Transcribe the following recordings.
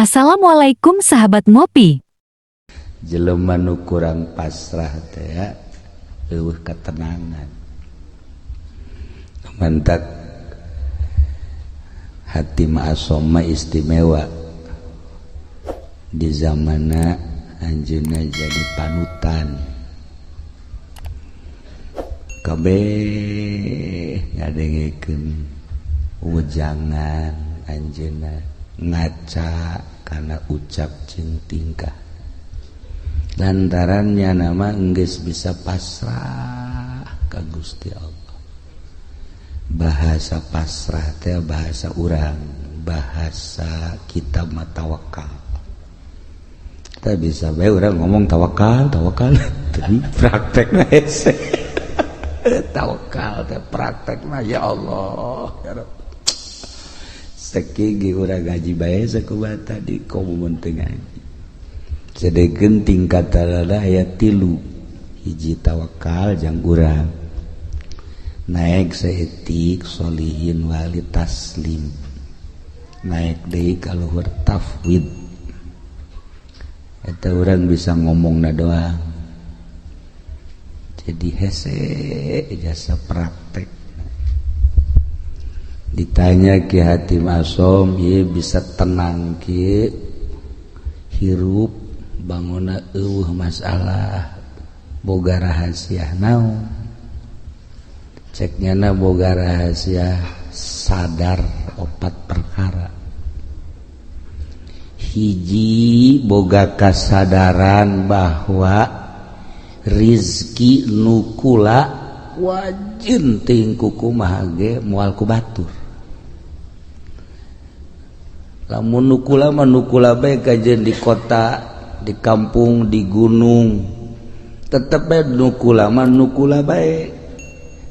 Assalamualaikum sahabat ngopi. Jelema nu kurang pasrah teh eueuh ketenangan. Mantak hati ma'asoma istimewa di zamanna anjeunna jadi panutan. Kabeh ngadengkeun ujangan anjeunna ngaca karena ucap jeung tingkah. Lantarannya nama enggeus bisa pasrah ka Gusti Allah. Bahasa pasrah teh bahasa urang, bahasa kita mah tawakal. Kita bisa bae urang ngomong tawakal, tapi praktekna hese. Tawakal teh praktekna ya Allah, ya Rabb. Sakigi urang ngaji bae sakubata di komun teu ngaji. Sedegeun tingkatanna aya 3. Hiji tawakal jang urang. Naik saetik solihin wali taslim. Naik deui ka luhur tafwid. Eta urang bisa ngomongna doang. Jadi hese jasa praktek. Ditanya Ki Hatim Asom, ieu bisa tenang kieu hirup banguna eueuh masalah boga rahasia naon? Ceknya boga rahasia sadar 4 perkara. Hiji boga kasadaran bahwa rizki nukula wajin ting kumaha ge moal ku batur. Lamun nukula mah nukula bae kajen di kota, di kampung, di gunung, tetep bae nukula mah nukula bae.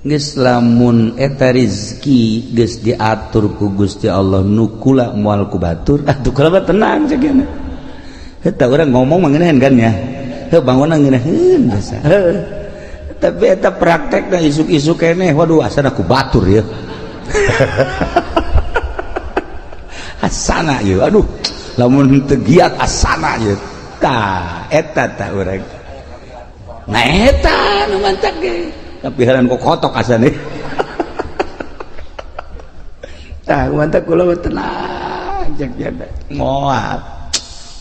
Geus lamun eta rezeki geus diatur ku Gusti Allah nukula moal ku batur, atuh kula mah tenang ceukna. Eta urang ngomong maneunaheun kan nya. Heuh bangunna ngeunaheun biasa. Tapi eta praktekna isuk-isuk keneh, waduh asana ku batur ya. Asana ieu, aduh lamun teu giat asana ieu. Tah eta tah urang. Nah eta nu mantap ge. Tapi haran kok kotok asane. Tah mantap kula tenang jak jada. Moal.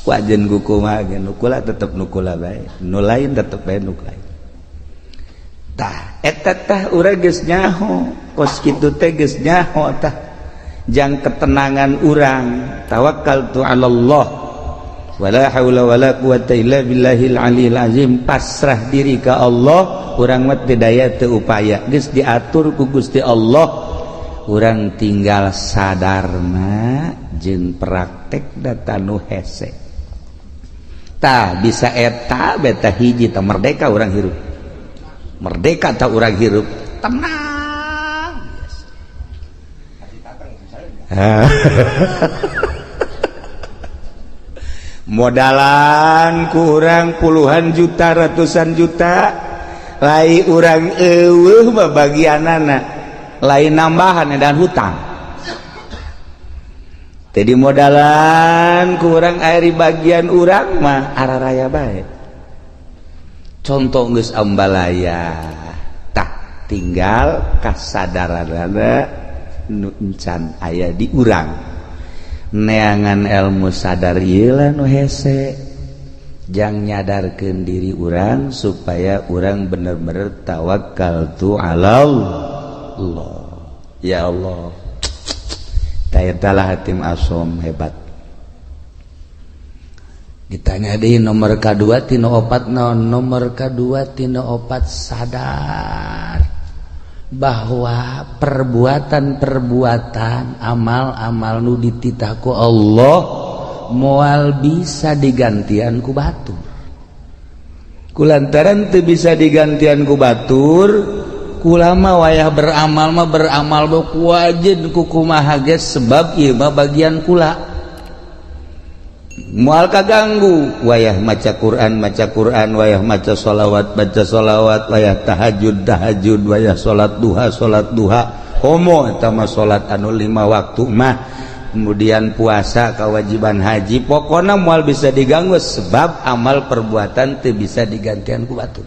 Wajen kumaha ge nukula tetep nukula bae. Nu lain tetep bae nu lain. Tah eta tah urang geus nyaho. Kos kitu teh geus nyaho tah. Jang ketenangan urang. Tawakkaltu 'alallah. Wala haula wala quwata illa billahil aliyil azim. Pasrah diri ka Allah. Urang mah teu daya teu upaya geus diatur ku Gusti Allah. Urang tinggal sadarna jeung praktek data nu hese. Tah bisa eta beta hiji tah merdeka urang hirup. Merdeka tah urang hirup tenang. Modalan ku urang puluhan juta ratusan juta. Lai urang eueuh mah bagianana lain nambahan dan hutang. Tadi modalan ku urang aya di bagian urang mah araraya bae. Contoh geus ambalaya. Tah tinggal kasadaranana nu encan aya di urang. Neangan ilmu sadar ieu lah nu hese. Jang nyadarkeun diri urang supaya urang bener-bener tawakkaltu 'alallah. Ya Allah. Tayatalah Hatim Asom hebat. Ditanya deui nomor kadua tina 4 naon? Nomor kadua tina 4 sadar bahwa perbuatan-perbuatan amal-amal nu dititah ku Allah moal bisa digantian ku batur. Kulantaran teu bisa digantian ku batur, kula mah wayah beramal mah beramal ku wajib ku kumaha ge sebab ieu mah bagian kula. Moal kaganggu wayah maca Quran, wayah maca sholawat, wayah tahajud, wayah salat duha. Homo eta mah salat anu 5 waktu mah kemudian puasa kewajiban haji pokoknya moal bisa diganggu sebab amal perbuatan teu bisa digantian ku batur.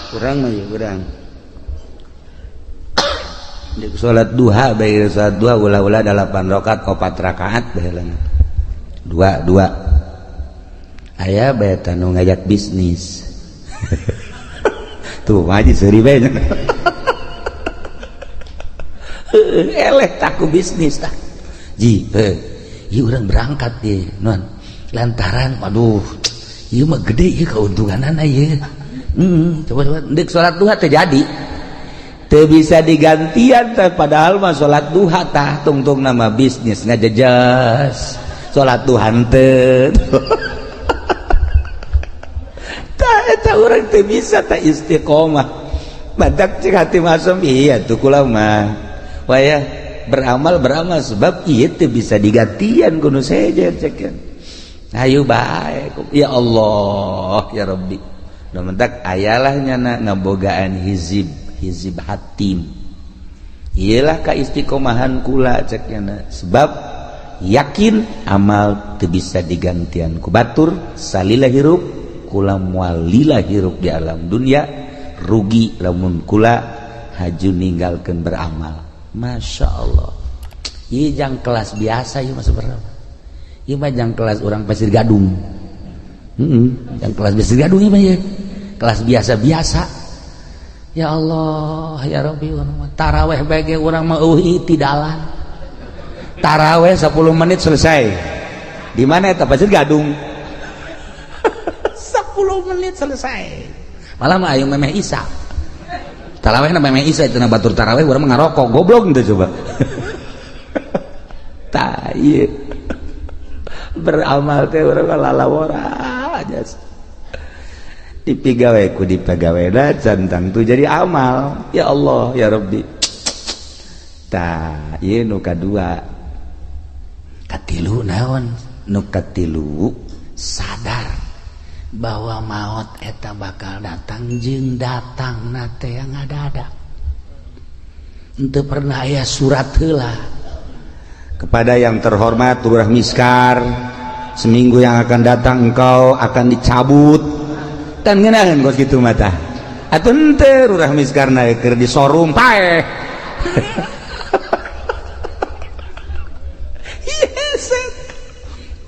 Kurang mah ya kurang di salat duha bae salat duha ulah-ulah 8 rakaat 4 rakaat baheula dua aya bae tanu ngajak bisnis tuh haji seuri bae eleh taku bisnis tah ji ieu urang berangkat ye non lantaran waduh ieu mah gede ieu keuntunganana ieu coba dek salat duha terjadi teu bisa digantian teh padahal mah salat duha tah tungtung nama bisnis ngajejas salat duha teu tah eta urang teu bisa tah istiqomah badak cek hati masem iya tuh kula mah wayah beramal sebab ieu teu bisa digantian kudu sejen cekeun ayo bae ya Allah ya Rabbi da mentak ayalah nyana ngabogaan hizib hatim iyalah kaistiqomahan kula cek nyana sebab yakin amal teu bisa digantian ku batur salila hirup kula moal lila hirup di alam dunia rugi lamun kula haju ninggalkeun beramal. Masya Allah ieu jang kelas biasa ieu mah seberapa ieu mah jang kelas urang Pasir Gadung jang kelas Pasir Gadung ieu mah ieu kelas biasa-biasa ya Allah ya Rabbi taraweh bage urang mah eueuh tidalan taraweh 10 menit selesai di mana eta Pasir Gadung 10 menit selesai malah mah aya memeh Isa taraweh na memeh Isa itu na batur taraweh urang mah ngarokok goblok teh coba tah ieu beramal teh urang lalawara aja dipigawe ku dipagaweuna cantang tu jadi amal ya Allah ya Rabbi tah ieu nu kadua katilu naon nu katilu sadar bahwa maut eta bakal datang jeung datang nate yang ngadadak henteu pernah aya surat heula kepada yang terhormat Lurah Miskar seminggu yang akan datang engkau akan dicabut dan ngeunaheun kos kitu mah tah atuh henteu Lurah Miskarna keur di showroom paeh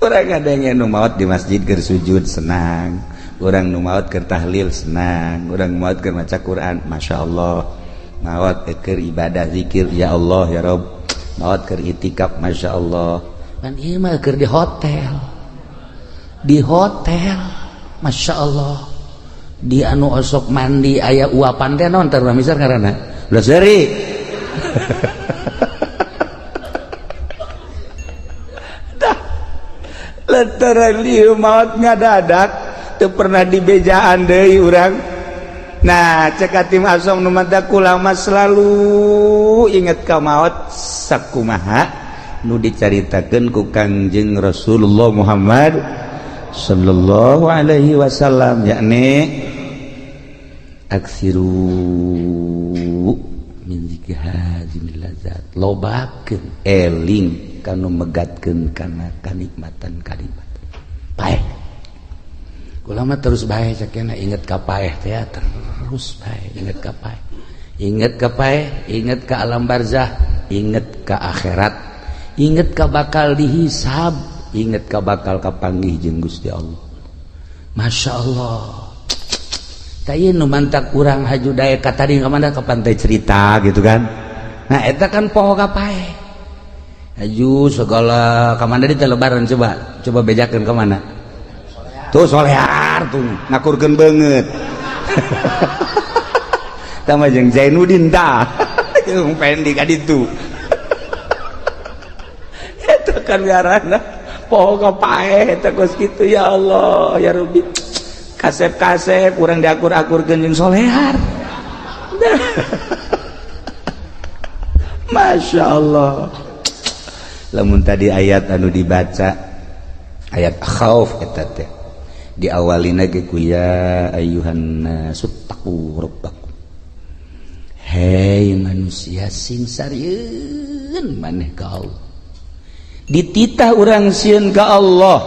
orang ada yang nu maot di masjid keur sujud senang orang nu maot keur tahlil senang orang maot keur maca Quran Masya Allah maot keur ibadah zikir ya Allah ya Rabb maot keur itikaf Masya Allah kan ieu mah keur di hotel Masya Allah di anu osok mandi aya uapan teh naon teh misal ngaranna ulah seuri lantaran lieu maot ngadadak teu pernah dibejaan deui urang nah cek atim asom nu manta kula mah selalu inget ka maot sakumaha nu dicaritakeun ku Kangjeng Rasulullah Muhammad sallallahu alaihi wasallam yakni aksiru min zikri hazimil lazat lobakeun eling kanu megatkeun kana kanikmatan kalimat paeh kula mah terus bae sakena inget ka paeh teh terus bae inget ka paeh inget ka alam barzah inget ka akhirat inget ka bakal dihisab inget ka bakal kapanggih jeung Gusti Allah Masya Allah tah ieu nu mantak urang haju daek ka tadi ka mana ka pantai cerita gitu kan nah eta kan poho ka paeh aju segala kemana di lebaran coba bejakan kemana tuh solear tuh ngakurkeun banget sama jeung Zainuddin tah jeung pendi ka ditu eta kan ngaranna poho ka paeh eta kos kitu ya Allah ya Rabbi kasep-kasep urang diakur-akurkeun jeung solear Masya Allah lamun tadi ayat anu dibaca ayat khauf eta teh diawalina ge ku ya ayyuhan nasu taqu rabbakum hei manusia sing sarieun maneh ka Allah dititah urang sieun ka Allah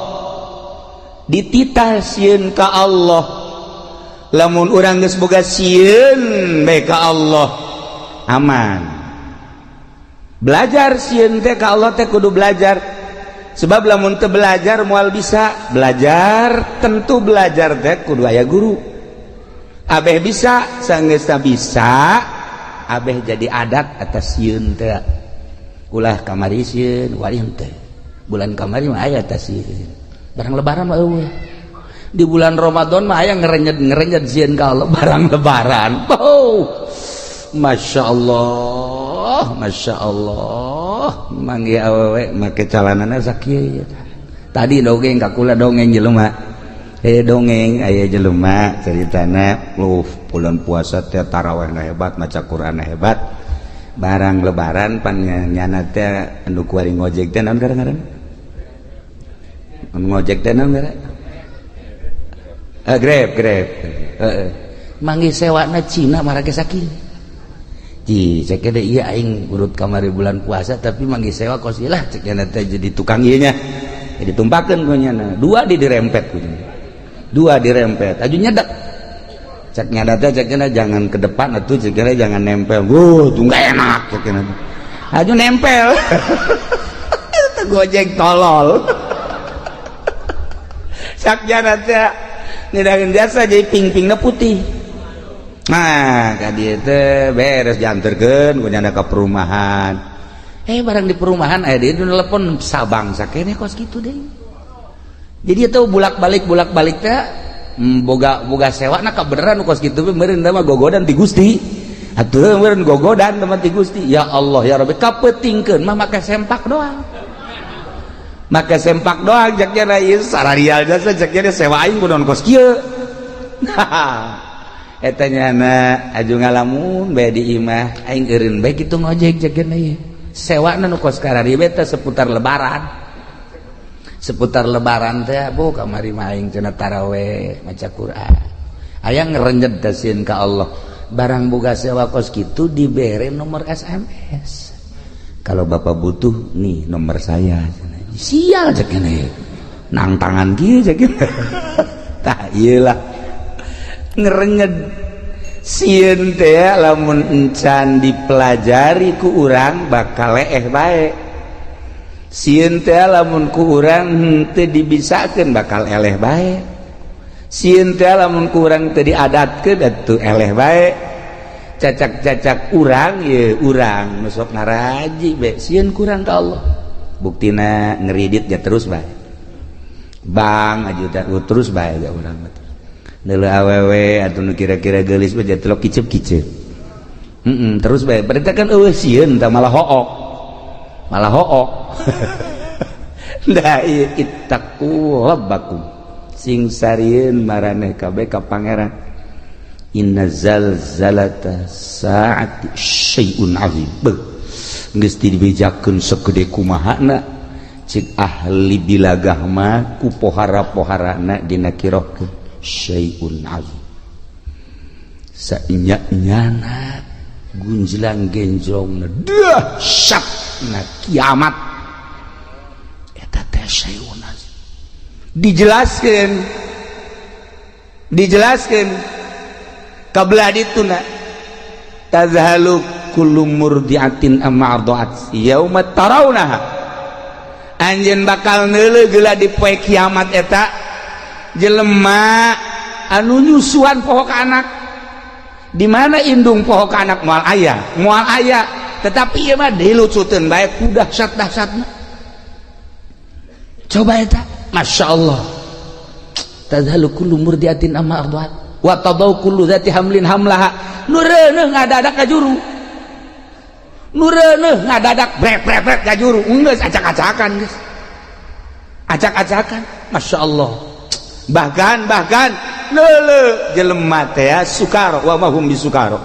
dititah sieun ka Allah lamun urang geus boga sieun bae ka Allah aman belajar sieun teh ka Allah teh kudu belajar sebab lamun teu belajar moal bisa belajar tentu belajar teh kudu aya guru abeh bisa sanggeus bisa abeh jadi adat atas sieun teh ulah kamari sieun wari teh bulan kamari mah aya atas sieun barang lebaran mah eueuh di bulan Ramadan mah aya ngerenyet sieun ka Allah barang lebaran Masya Allah mangge awewe make calanana sakieu tadi dongeng ka kula dongeng jelema dongeng aya jelema ceritana bulan puasa teh tarawihna hebat maca Qur'an hebat barang lebaran pan nyana teh anu kuari ngojek teh naon ngaranna ngojek teh naon ngaranna Grab mangge sewana Cina marake sakieu ji cek ada iya aing urut kamari bulan puasa tapi manggi sewa kosilah cek nya teh jadi tukang ieu nya jadi tumpakeun ku nyana dua dirempet ku dua dirempet aju nyedak cek nya teh cek nya jangan ke depan atuh cek nya jangan nempel tunggu enak cek nya aju nempel itu gojek tolol cek nya teh ngedakeun biasa jadi ping-pingna putih. Nah, kadi teh beres dianterkeun ku nyana ka perumahan. Barang di perumahan aya deui telepon sabang sakene kos kitu deui. Jadi eta bulak-balik teh boga sewana ka beneran kos kitu meureun teh mah gogodan ti Gusti. Atuh meureun gogodan teman ti Gusti. Ya Allah ya Rabbi kapeutingkeun mah make sempak doang. Make sempak doang jak nya ieu sararial jasa jak nya sewa aing kunaon kos kieu. Eta nyana aju ngalamun bae di imah aing eureun bae kitu ngojek jakeun ieu sewana nu kos karari bae teh seputar lebaran teh bo kamari mah aing cenah tarawih maca Quran aya ngerenjet dasieun ka Allah barang boga sewa kos kitu dibere nomor SMS kalau bapak butuh nih nomor saya sial jakeun ieu nang tangan kieu jakeun tah ieu lah ngerenyed sieun teh lamun encan dipelajari ku urang bakal leeh bae sieun teh lamun ku urang teu dibisakeun bakal eleh bae sieun teh lamun ku urang teu diadatkeun atuh eleh bae cacak-cacak urang ye urang nu sok ngaraji bae sieun kurang ka Allah buktina ngeridit ya terus bae bang ajudan terus bae ga urang mah neuleuh awewe atuh nu kira-kira geulis mah jatelok kicep-kicep terus bae berarti kan eueuh sieun tah malah hook da ieu ittaqu rabbakum sing sarieun maraneh kabeh ka pangeran inna zalzalata saati syai'un azim geus dibejakeun sakeude kumahana cik ahli bilagah mah ku pohara-poharana dina kirokeun syai'un azim saenya-nyana gunjlang genjlongna dahsyatna kiamat eta teh syai'un azim dijelaskeun kabelah dituna tazhalu kullu murdiatin amma arda'at yauma tarawnaha anjeun bakal neuleuh geula di poe kiamat eta jelema anu nyusuan pohok anak di mana indung pohok anak moal aya tetapi ieu mah dilucuteun bae ku dahsyat-dahsyatna coba eta masyaallah tadhalu kullu murdiatin amma arda'at wa tadau kullu dzati hamlin hamlaha nu reuneuh ngadadak ka juru nu reuneuh ngadadak brek ka juru geus acak-acakan geus acak-acakan masyaallah bahkan leuleuh jelema teh sukaro wa mahum bisukaro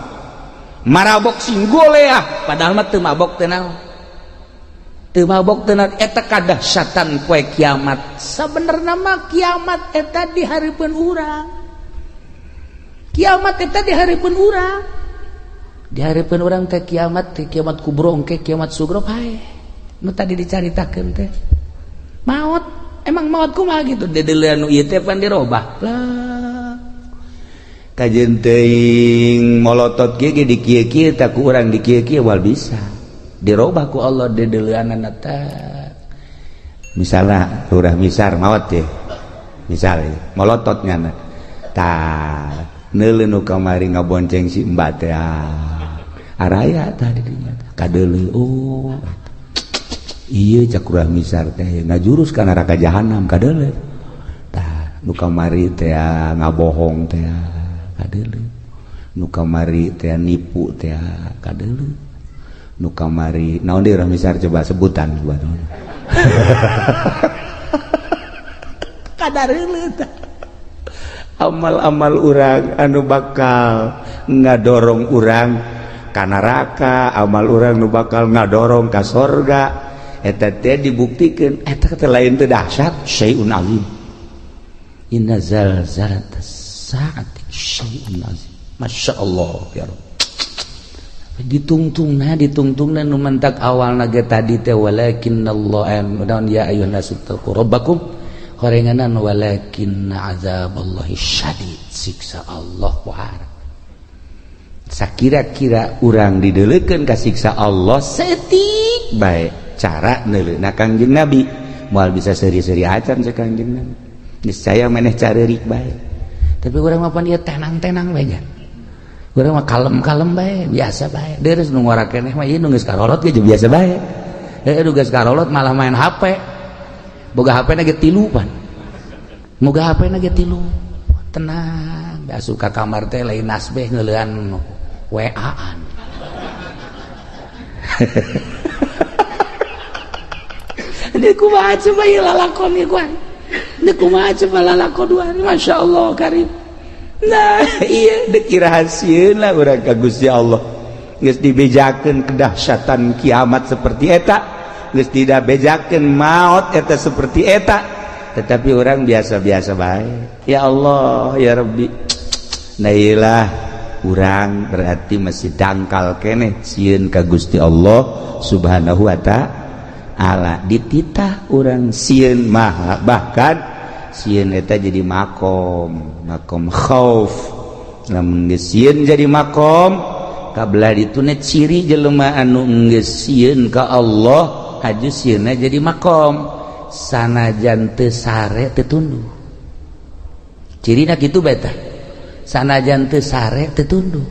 marabok sing goleah padahal mah teu mabok teh naon eta kadahsyatan poe kiamat sabenerna mah kiamat eta di hareupeun urang dihareupeun urang teh kiamat kubro engke kiamat sugro pae nu tadi dicaritakeun teh maut emang maut kumaha gitu dedeleuan nu ieu teh pan dirobah lah kajeun teuing molotot ge di kieu-kieu tah ku urang di kieu-kieu wal bisa dirobah ku Allah dedeleuanna teh misalnya lurah misar maut ya misalnya molotot ngana tah neuleuh nu kamari ngabonceng si mbak teh araya tadi dinya kadeuleuh oh ieu cak urah misar teh ngajurus ka neraka jahanam kadeuleuh tah nu kamari teh ngabohong teh kadeuleuh nu kamari teh nipu teh kadeuleuh nu kamari naon deui urah misar coba sebutan buat kadareuleun amal-amal urang anu bakal ngadorong urang ka neraka amal urang nu bakal ngadorong ka sorga eta teh dibuktikeun eta teh lain teu dahsyat syai'un azim inna zalzalatas saati syai'un azim masyaallah ya Rabb ditungtungna nu mentak awalna ge tadi teh walakinallah mudahan ya ayyuhan nasu taqu rabbakum horenganan walakinna azaballahi syadid siksa Allah wahar sakira-kira urang dideuleukeun ka siksa Allah setik bae cara neuleuhna Kangjeng Nabi moal bisa seri-seri acan sa Kangjeng Nabi niscaya maneh careurik bae tapi urang mah pan ieu tenang-tenang bae nya urang mah kalem-kalem bae biasa bae deres nu ngora keneh mah ieu nu geus karolot ge biasa bae nu geus karolot malah main HP boga HP na ge 3 pan moga HP na ge 3 tenang asup ka kamar teh lain nasbeh ngeuleuan WA-an dia kumaha coba ieu lalakon ieu kuan dia kumaha coba lalakoduan masyaallah karim nah iya deki rahasieun lah urang ka Gusti Allah geus dibejakeun kedahsyatan kiamat seperti eta geus dibejakeun maut eta seperti eta tetapi orang biasa-biasa baik ya Allah ya Rabbi nah iyalah urang berarti masih dangkal keneh sieun ka Gusti Allah subhanahu wa ta'ala dititah urang sieun mah bahkan sieun eta jadi makom khauf lamun geus sieun jadi makom kabelah dituna ciri jelema anu geus sieun ka Allah haju sieunna jadi makom sanajan teu sare teu tunduh cirina kitu beta sanajan teu sare teu tunduh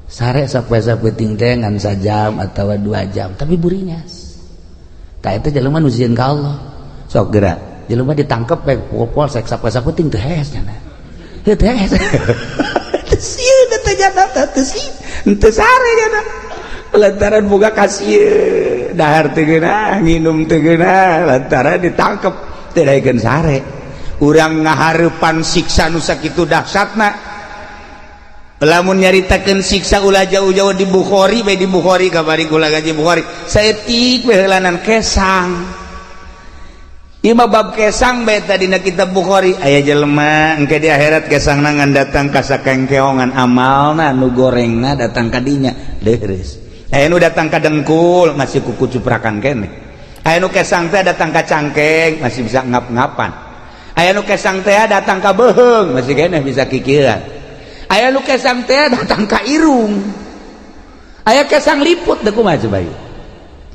sare sapoe-sapoe teh ngan sajam atawa 2 jam tapi burinyas tah eta jelema nu sieun ka Allah sok geura jelema ditangkep bae pol sek sapoe-sapoe teu hees nya teu hees teu sieun teh jana teu sieun teu sare jana lantaran boga kasih dahar teu geunah nginum teu geunah lantaran ditangkep teu daekeun sare urang ngahareupan siksa nu sakitu dahsyatna lamun nyaritakeun siksa ulah jauh-jauh di Bukhari bae di Bukhari kabari kula gaji Bukhari saeutik we heulanan kesang ieu mah bab kesang bae tadi dina kitab Bukhari aya jelema engke di akhirat kesangna ngan datang ka sakengkeongan amalna nu gorengna datang ka dinya leres aya nu datang ka dengkul masih kuku cuprakan keneh aya nu kesang teh datang ka cangkeng masih bisa ngap-ngapan aya nu kesang teh datang ka beuheung masih keneh bisa kikieuan aya nu kesang teh datang ka irung aya kesang liput teh kumaha coba ieu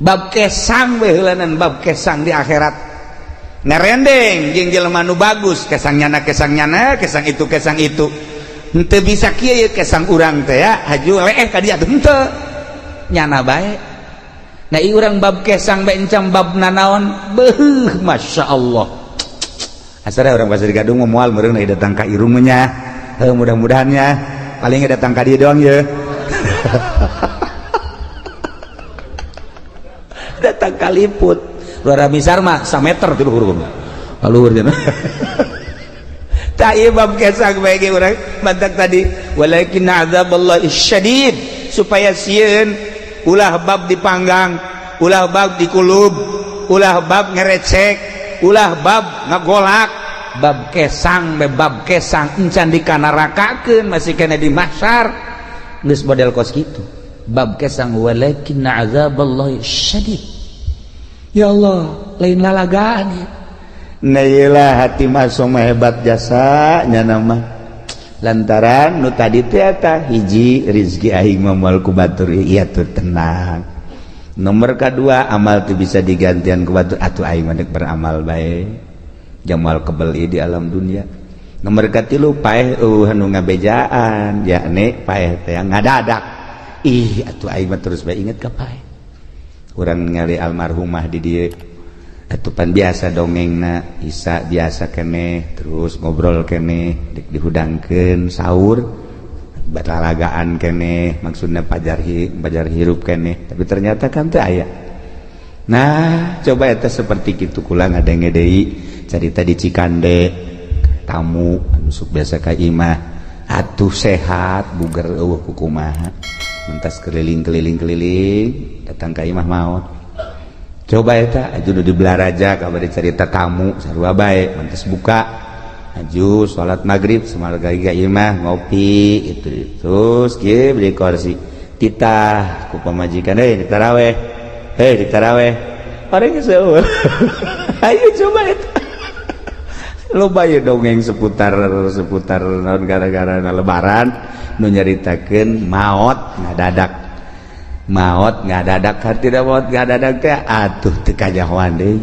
bab kesang we heulanan bab kesang di akhirat ngarendeng jeung jelema nu bagus kesangnyana kesang itu henteu bisa kieu kesang urang teh ya haju leeh ka dieu henteu nyana bae nah ieu urang bab kesang bae encam bab nanaon beuh masyaallah asara urang Pasir Gadung moal meureun datang ka irung nya heuh mudah-mudahannya paling datang ka dieu doang ye datang ka liput luar misar mah 1 meter ti luhur luhur cenah tah ieu bab kesang bae ge urang mantak tadi walakin adzaballahi syadid supaya sieun ulah bab dipanggang ulah bab dikulub ulah bab ngerecek ulah bab ngagolak bab kesang encan dikanarakakeun masih kena di mahsyar geus model kos kitu bab kesang walakin azaballahi syadid. Ya Allah lain lalagaan ya. Nah iyalah hati masuk hebat jasanya nama lantaran nu tadi teh eta hiji rezeki aing mah moal ku batur ieu tuh tenang. Nomor kedua amal tuh bisa digantian ku batur atuh aing mah beramal bae jamal kebel ieu di alam dunia. Nomor katilu paeh anu ngabejaan yakni paeh teh ngadadak ih atuh aing mah terus bae inget ka paeh. Urang ningali almarhumah di dieu atupan biasa dongengna Isa biasa keneh terus ngobrol keneh dihudangkeun sahur balalagaan keneh maksudna pajar hirup keneh tapi ternyata kan teu aya. Nah coba eta seperti kitu kula ngadenge deui carita di Cikande tamu anu sok biasa ka imah atuh sehat buger eueuh kumaha mentas keliling datang ka imah maot. Coba eta aju di Belaraja kabari cerita tamu sarua bae mantes buka aju salat maghrib samarga ka imah ngopi itu terus kieu beli kursi titah ku pamajikan di taraweh orang seueur ayo coba eta loba ye dongeng seputar naon gara-gara lebaran nu nyaritakeun maot tidak maot ngadadak teh atuh teu kajahoan deui.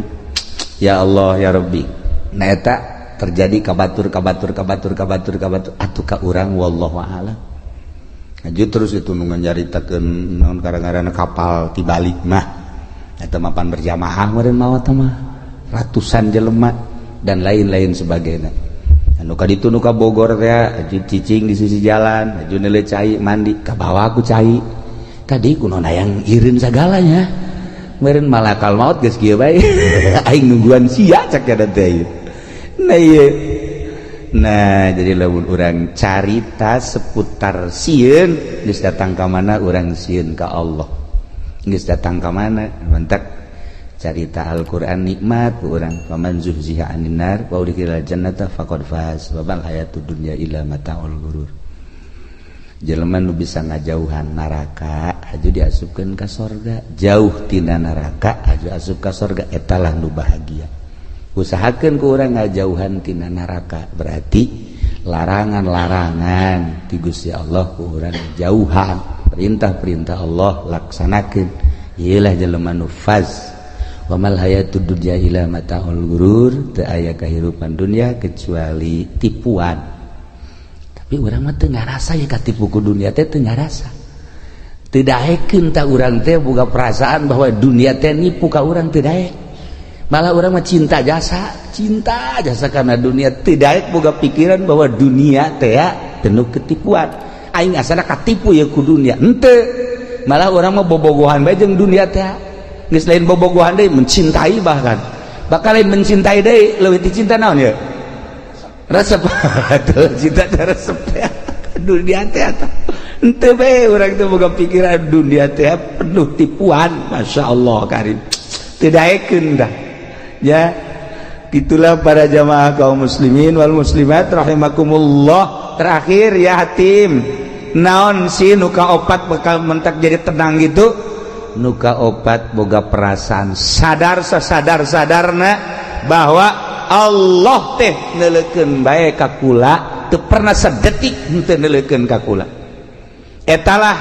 Ya Allah ya Rabbi. Nah eta terjadi kabatur atuh ka urang wallahu a'lam. Aju terus itu nu nyaritakeun naon gara-garana kapal tibalik mah eta mapan berjamaah meureun maot mah ratusan jelema dan lain-lain sebagainya. Anu ka ditu nu ka Bogor teh aju cicing di sisi jalan aju neuleuh cai mandi ka bawah ku cai tadi kunaon hayang ireun sagalanya meureun malakal maut geus kieu bae aing nungguan sia cak kada teh nah ieu nah jadi lamun urang carita seputar sieun geus datang ka mana urang sieun ka Allah geus datang ka mana mentak carita Al-Qur'an nikmat ku urang faman zuhziha 'anil nar wa udkhilal jannata faqad faz wa bal hayatud dunya illa mata'ul ghurur. Jelema nu bisa ngajauhan neraka aju diasupkeun ka sorga jauh tina neraka aju asup ka sorga etalah nu bahagia. Usahakeun ku urang ngajauhan tina neraka berarti larangan-larangan ti Gusti Allah ku urang jauhan perintah-perintah Allah laksanakeun ieulah jelema nu faz wa mal hayatud dunya illa mata'ul ghurur teu aya kahirupan dunia kecuali tipuan. Tapi urang mah teu ngarasa ya katipu ku dunia teh teu ngarasa. Teu daekeun ta urang teh boga perasaan bahwa dunia teh nipu ka urang teu daek. Malah urang mah cinta jasa karena dunia teu daek boga pikiran bahwa dunia teh penuh ketipuan. Aing asana katipu ya ku dunia. Henteu. Malah urang mah bobogohan bae jeung dunia teh. Geus lain bobogohan deui mencintai bahkan. Bakal lain mencintai deui leuwih ti cinta naon ya? Resep atuh cinta teh resep teh dunia teh atuh henteu bae urang teh boga pikiran dunia teh penuh tipuan masyaallah karim teu daekeun dah ya itulah para jamaah kaum muslimin wal muslimat rahimakumullah. Terakhir ya hatim naon si nuka opat bakal mentak jadi tenang gitu nuka opat boga perasaan sadar sadarna bahwa Allah teh neuleukeun bae ka kula teu pernah sadetik henteu neuleukeun ka kula etalah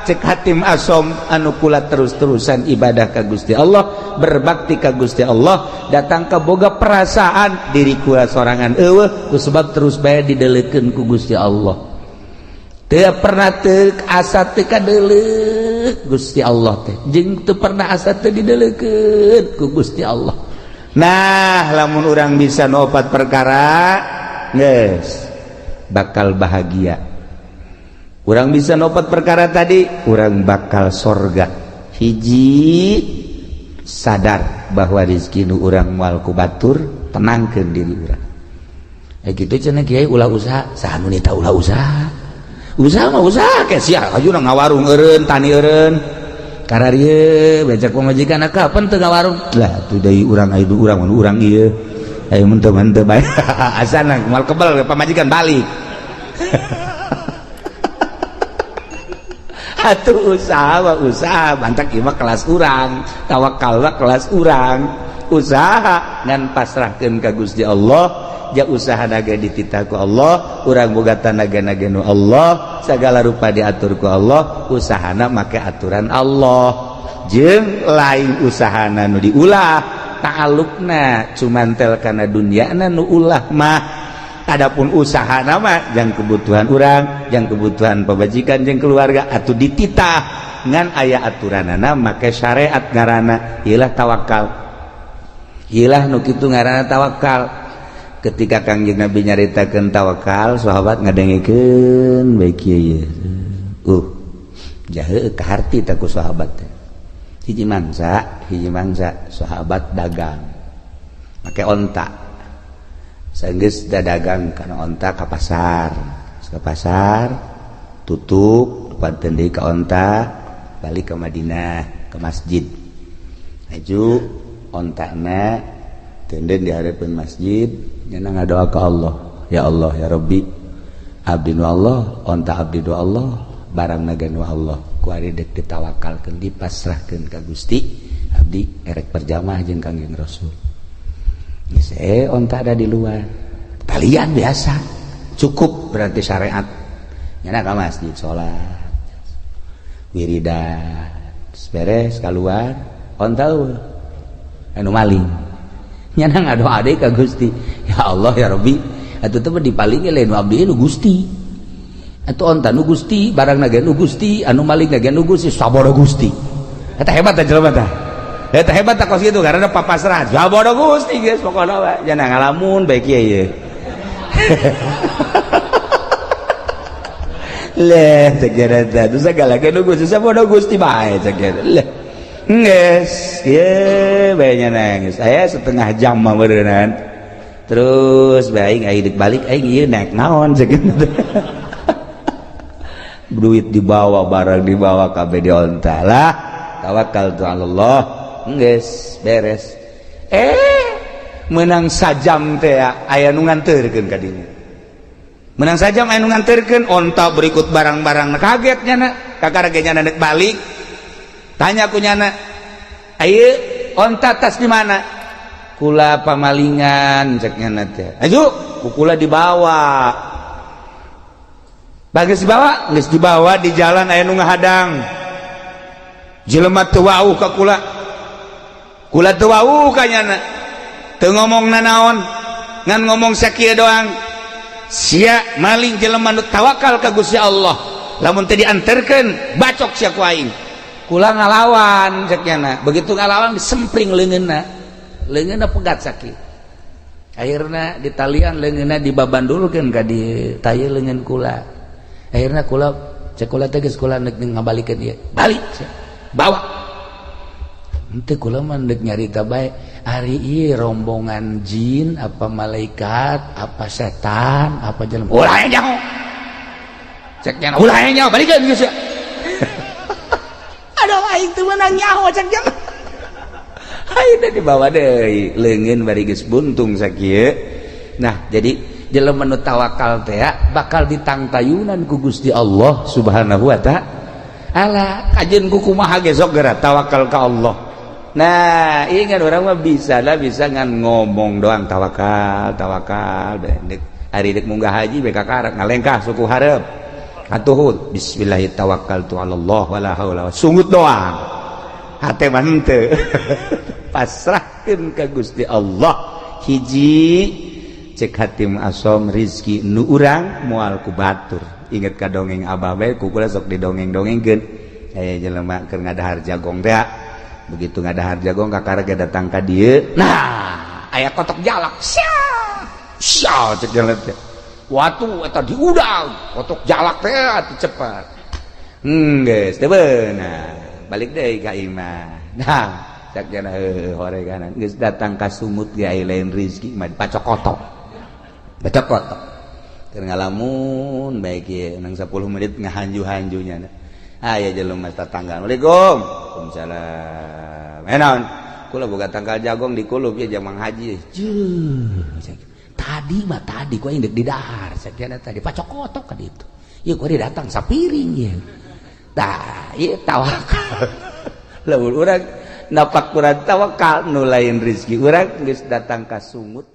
cek hatim asom anu kula terus-terusan ibadah ka Gusti Allah berbakti ka Gusti Allah datang ka boga perasaan diri kula sorangan eueuh kusebab terus bae dideuleukeun ku Gusti Allah teu pernah teu asa teu kadeuleuh Gusti Allah teh jeung teu pernah asa teu dideuleukeun ku Gusti Allah. Nah lamun urang bisa nopat perkara geus bakal bahagia. Urang bisa nopat perkara tadi urang bakal sorga. Hiji sadar bahwa rezeki nu urang moal ku batur tenangkeun diri urang. Kitu cenah kiai ulah usaha saha nu nita ulah usaha mah usaha ke sia aju ngawarung eureun tani eureun kararieu becak pamajikan kapan teu ngawarung lah tuh deui urang aya urang mun urang ieu aya mun teu bae asana moal kebal pamajikan balik atuh usaha bantak ieu mah kelas urang, tawakal mah kelas urang. Usaha ngan pasrahkeun ka Gusti Allah, ja usaha naga dititah ku Allah, urang boga tanaga-naga nu Allah, sagala rupa diatur ku Allah, usahana make aturan Allah. Jeung lain usahana nu diulah, ta'alluqna cumantel kana dunyana nu ulah mah. Adapun usahana mah jang kebutuhan urang, jang kebutuhan pabajikan jeung keluarga atuh dititah ngan aya aturanana make syariat ngaranna ieulah tawakal. Ieulah nu kitu ngaranna tawakal. Ketika Kangjeng Nabi nyaritakeun tawakal, sahabat ngadengikeun bae kieu ye. Jahe ka harti ta ku sahabat teh. Hiji mangsa sahabat dagang. Make onta. Saenggeus dagang kana onta ka pasar. Ka pasar tutup depan deui ka onta, balik ke Madinah, ke masjid. Maju ontana tenden di hadapan masjid, nyana ngadoa ka Allah, ya Allah ya Rabbi, abdi nu Allah, onta abdi nu Allah, barang nagan nu Allah, ku ari dek ditawakalkeun dipasrahkeun ka Gusti, abdi erek perjamaah jeung Kangjeng Rasul. Geus onta ada di luar, talian biasa, cukup berarti syariat. Nyana ka masjid salat, wiridan, beres keluar, onta anu maling. Nyana ngadoa deui ka Gusti, ya Allah ya Rabbi, atuh teh dipalingi lain abdi nu Gusti, atuh onta nu Gusti, barang nage nu Gusti, anu maling nage nu Gusti, sabada Gusti. Eta hebat tah jelema tah, eta hebat tah kos kitu karena papasrah sabada Gusti geus pokona we, jangan ngalamun bae kieu ye. Leh cek eta teh sagala nu Gusti sabada Gusti bae cek eta. Leh nges, ye banyak nangis. Saya setengah jam mah berenang. Terus baik aing balik aing ieu naik naon segitu. Duit dibawa, barang dibawa, kabeh di onta lah. Tawakal tu Allah. Nges, beres. Menang sajam teh aya nu nganterkeun ka dinya. Menang sajam aya nu nganterkeun, onta berikut barang-barang kaget nya kakarage nya nek balik. Tanya kunyana, ayo onta tas di mana? Kula pamalingan ceknya nanti. Ayo, kula dibawa. Bagus dibawa, geus dibawa di jalan aya nu ngahadang. Jelema teu wau ka kula. Kula teu wau ka nyana. Teu ngomongna naon, ngan ngomong sakieu doang. Sia maling jelema nu tawakal ka Gusti Allah. Lamun teu dianterkeun, bacok sia ku aing. Kula ngalawan ceknya, begitu ngalawan disempring leungeunna pegat sakit. Akhirna di talian leungeunna dibabandulkeun ka di tayeu leungeun kula. Akhirna kula cek kula teh geus kula neuk ngabalikeun ieu. Balik bawa. Henteu kula mah neuk nyarita bae, ari ieu rombongan jin apa malaikat apa setan apa jelema. Ulah nyaho. Ceknya ulah nyaho balikeun geus. Aduh aing teu meunang nyaho cek jam. Ayeuna dibawa deui leungeun bari geus buntung sakieu. Nah, jadi jelema nu tawakal teh bakal ditangtayunan ku Gusti Allah Subhanahu wa taala. Kajeun ku kumaha ge sok geura tawakal ka Allah. Nah, ingat orang mah bisa ngan ngomong doang tawakal dek ari dek munggah haji beka karak ngalengkah suku hareup. Atuhun bismillahirrahmanirrahim tawakkaltu 'alallah wala haula sungut doang hate mah henteu pasrahkeun ka Gusti Allah hiji cek hatim asom rizki nu urang moal ku batur inget ka dongeng abah bae ku kula sok didongeng-dongengkeun aya jelema keur ngadahar jagong teh begitu ngadahar jagong kakarage datang ka dieu nah aya kotok jalak sia cek jelema teh watu eta diudang kotok jalak teh atuh cepat geus teu beunang balik deui ka imah nah cak jana hore kanan geus datang ka sumut ge aya lain rezeki mah pacokotok keur ngalamun bae kieu nang 10 menit ngahanju-hanjunya aya jelema tatangga Assalamualaikum Waalaikumsalam naon kula boga tanggal jagong di kulup ya jamang haji tadi ku aing deuk di dahar sakiana tadi pacokotok ka ditu ieu ku datang sapiring ye tawakal lamun urang napak kurang tawakal nu lain rezeki urang geus datang ka sungut